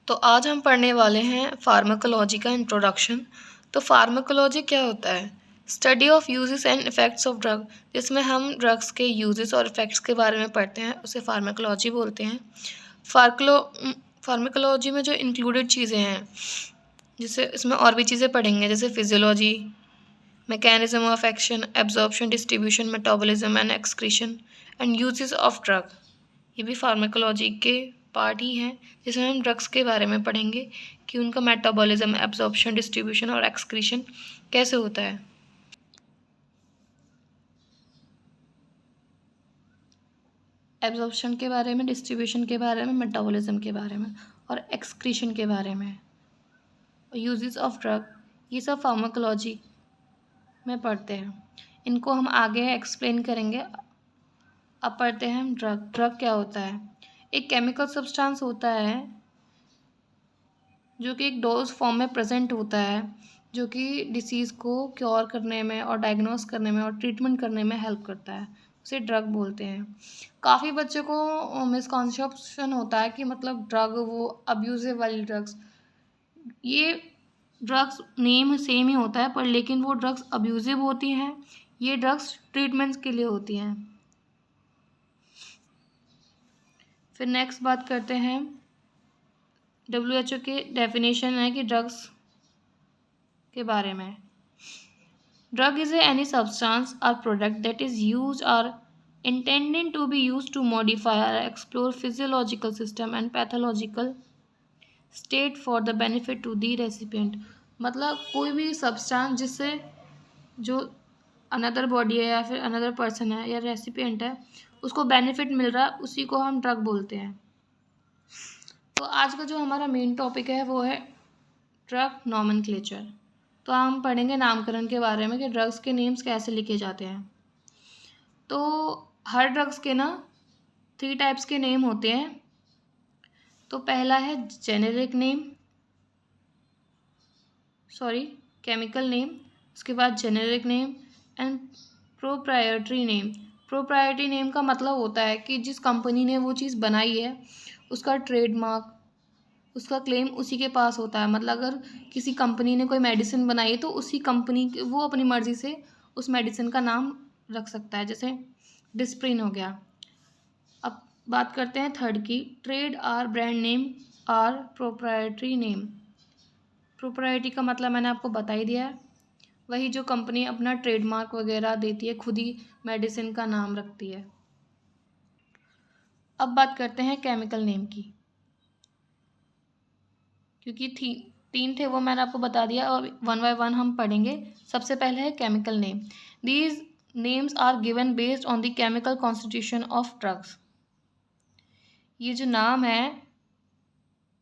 तो आज हम पढ़ने वाले हैं फार्माकोलॉजी का इंट्रोडक्शन। तो फार्माकोलॉजी क्या होता है? Study of uses and effects of drug, जिसमें हम ड्रग्स के यूजेस और इफ़ेक्ट्स के बारे में पढ़ते हैं, उसे फार्माकोलॉजी बोलते हैं। फार्माकोलॉजी में जो इंक्लूडेड चीज़ें हैं, जिससे इसमें और भी चीज़ें पढ़ेंगे, जैसे physiology, mechanism of action, absorption, distribution, metabolism and excretion and uses of drug. ये भी फार्माकोलॉजी के पार्ट ही हैं, जिसमें हम ड्रग्स के बारे में पढ़ेंगे कि उनका मेटाबॉलिज्म, एब्जॉर्प्शन, डिस्ट्रीब्यूशन और एक्सक्रीशन कैसे होता है। एब्जॉर्प्शन के बारे में, डिस्ट्रीब्यूशन के बारे में, मेटाबॉलिज्म के बारे में और एक्सक्रीशन के बारे में, यूजेस ऑफ ड्रग, ये सब फार्माकोलॉजी में पढ़ते हैं। इनको हम आगे एक्सप्लेन करेंगे। अब पढ़ते हैं हम ड्रग। ड्रग क्या होता है? एक केमिकल सब्सटेंस होता है जो कि एक डोज फॉर्म में प्रेजेंट होता है, जो कि डिसीज़ को क्योर करने में और डायग्नोस करने में और ट्रीटमेंट करने में हेल्प करता है। उसे ड्रग बोलते हैं। काफ़ी बच्चों को मिसकॉन्सेप्शन होता है कि मतलब ड्रग वो अब्यूजिव वाली ड्रग्स, ये ड्रग्स नेम सेम ही होता है पर लेकिन वो ड्रग्स अब्यूजिव होती हैं, ये ड्रग्स ट्रीटमेंट्स के लिए होती हैं। फिर नेक्स्ट बात करते हैं, WHO के डेफिनेशन है कि ड्रग्स के बारे में। ड्रग इज एनी सब्सटेंस और प्रोडक्ट दैट इज यूज और intended to be used to modify or explore physiological system and pathological state for the benefit to the recipient। मतलब कोई भी सब्सटेंस जिससे जो अनदर बॉडी है या फिर अनदर पर्सन है या रेसिपिएंट है उसको बेनिफिट मिल रहा है, उसी को हम ड्रग बोलते हैं। तो आज का जो हमारा मेन टॉपिक है वो है ड्रग नॉमेनक्लेचर। तो हम पढ़ेंगे नामकरण के बारे में कि ड्रग्स के नेम्स कैसे लिखे जाते हैं। तो हर ड्रग्स के ना 3 टाइप्स के नेम होते हैं। तो पहला है जेनेरिक नेम, केमिकल नेम, उसके बाद generic name and proprietary name. Proprietary name का मतलब होता है कि जिस कंपनी ने वो चीज़ बनाई है उसका ट्रेडमार्क, उसका क्लेम उसी के पास होता है। मतलब अगर किसी कंपनी ने कोई मेडिसिन बनाई है तो उसी कंपनी वो अपनी मर्ज़ी से उस मेडिसिन का नाम रख सकता है, जैसे डिस्प्रिन हो गया। अब बात करते हैं थर्ड की, trade or brand name or proprietary name. Proprietary का मतलब मैंने आपको बता ही दिया है, वही जो कंपनी अपना ट्रेडमार्क वगैरह देती है, खुद ही मेडिसिन का नाम रखती है। अब बात करते हैं केमिकल नेम की, क्योंकि 3 थे वो मैंने आपको बता दिया और 1 बाय 1 हम पढ़ेंगे। सबसे पहले है chemical name. These names are given based on the chemical constitution of drugs. ये जो नाम है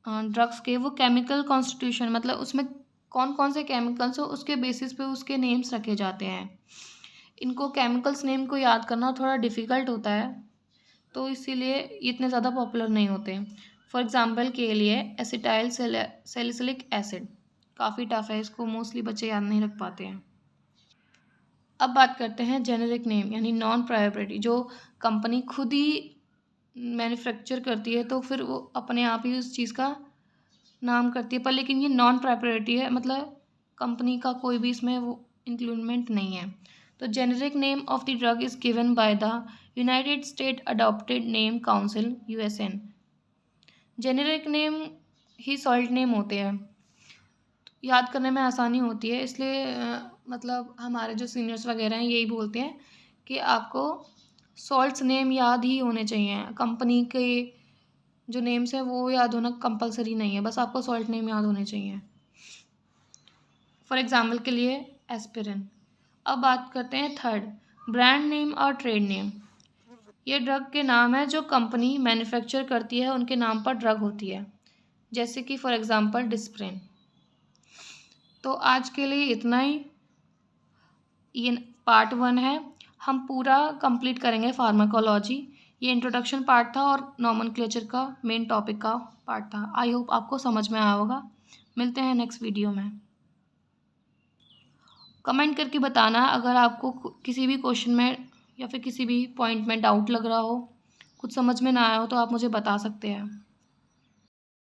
ड्रग्स के, वो केमिकल कॉन्स्टिट्यूशन मतलब उसमें कौन कौन से केमिकल्स हो उसके बेसिस पे उसके नेम्स रखे जाते हैं। इनको केमिकल्स नेम को याद करना थोड़ा डिफ़िकल्ट होता है, तो इसीलिए इतने ज़्यादा पॉपुलर नहीं होते। फॉर एग्ज़ाम्पल के लिए एसिटाइल सैलिसिलिक एसिड काफ़ी टफ है, इसको मोस्टली बच्चे याद नहीं रख पाते हैं। अब बात करते हैं जेनेरिक नेम यानी नॉन प्रायोरिटी, जो कंपनी खुद ही मैन्युफैक्चर करती है तो फिर वो अपने आप ही उस चीज़ का नाम करती है, पर लेकिन ये नॉन प्रायोरिटी है, मतलब कंपनी का कोई भी इसमें वो इंक्लूडमेंट नहीं है। तो generic name of the drug is given by the United state adopted name council USN। Generic name he salt name होते हैं, याद करने में आसानी होती है, इसलिए मतलब हमारे जो सीनियर्स वगैरह हैं यही बोलते हैं कि आपको सॉल्ट्स नेम याद ही होने चाहिए। कंपनी के जो नेम्स हैं वो याद होना कंपलसरी नहीं है, बस आपको सॉल्ट नेम याद होने चाहिए। फॉर एग्जाम्पल के लिए एस्पिरिन। अब बात करते हैं थर्ड, ब्रांड नेम और ट्रेड नेम। ये ड्रग के नाम है जो कंपनी मैन्युफैक्चर करती है, उनके नाम पर ड्रग होती है, जैसे कि फॉर एग्जाम्पल डिस्प्रिन। तो आज के लिए इतना ही, ये पार्ट 1 है। हम पूरा कंप्लीट करेंगे फार्माकोलॉजी। ये इंट्रोडक्शन पार्ट था और नॉमेनक्लेचर का मेन टॉपिक का पार्ट था। आई होप आपको समझ में आया होगा। मिलते हैं नेक्स्ट वीडियो में। कमेंट करके बताना अगर आपको किसी भी क्वेश्चन में या फिर किसी भी पॉइंट में डाउट लग रहा हो, कुछ समझ में ना आया हो तो आप मुझे बता सकते हैं।